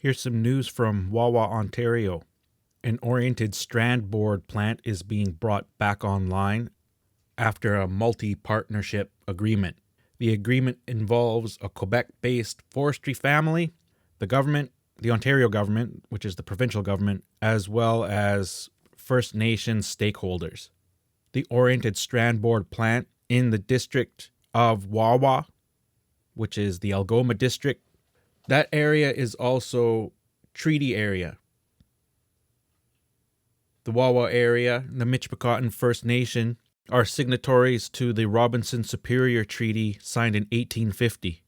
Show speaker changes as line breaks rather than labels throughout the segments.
Here's some news from Wawa, Ontario. An oriented strand board plant is being brought back online after a multi-partnership agreement. The agreement involves a Quebec-based forestry family, the government, the Ontario government, which is the provincial government, as well as First Nations stakeholders. The oriented strand board plant in the district of Wawa, which is the Algoma district, that area is also treaty area. The Wawa area, the Michpicawton First Nation, are signatories to the Robinson Superior Treaty signed in 1850.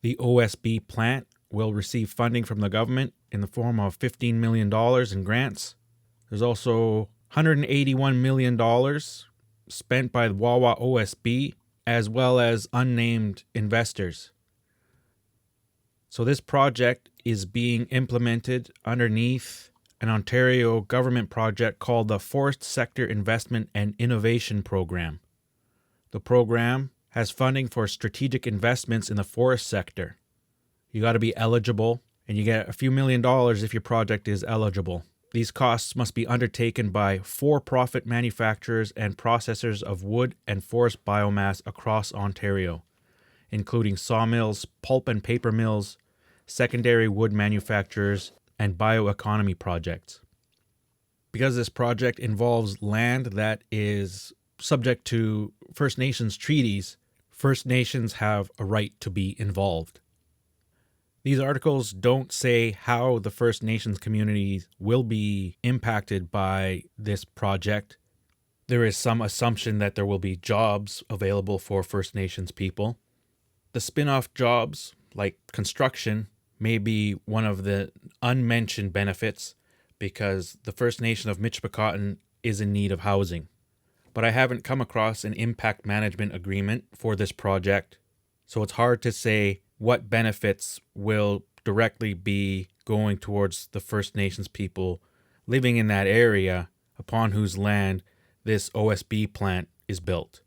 The OSB plant will receive funding from the government in the form of $15 million in grants. There's also $181 million spent by the Wawa OSB as well as unnamed investors. So this project is being implemented underneath an Ontario government project called the Forest Sector Investment and Innovation Program. The program has funding for strategic investments in the forest sector. You got to be eligible, and you get a few $1 million if your project is eligible. These costs must be undertaken by for-profit manufacturers and processors of wood and forest biomass across Ontario, including sawmills, pulp and paper mills, secondary wood manufacturers, and bioeconomy projects. Because this project involves land that is subject to First Nations treaties, First Nations have a right to be involved. These articles don't say how the First Nations communities will be impacted by this project. There is some assumption that there will be jobs available for First Nations people. The spin-off jobs, like construction, may be one of the unmentioned benefits because the First Nation of Michpicawton is in need of housing. But I haven't come across an impact management agreement for this project, so it's hard to say what benefits will directly be going towards the First Nations people living in that area upon whose land this OSB plant is built.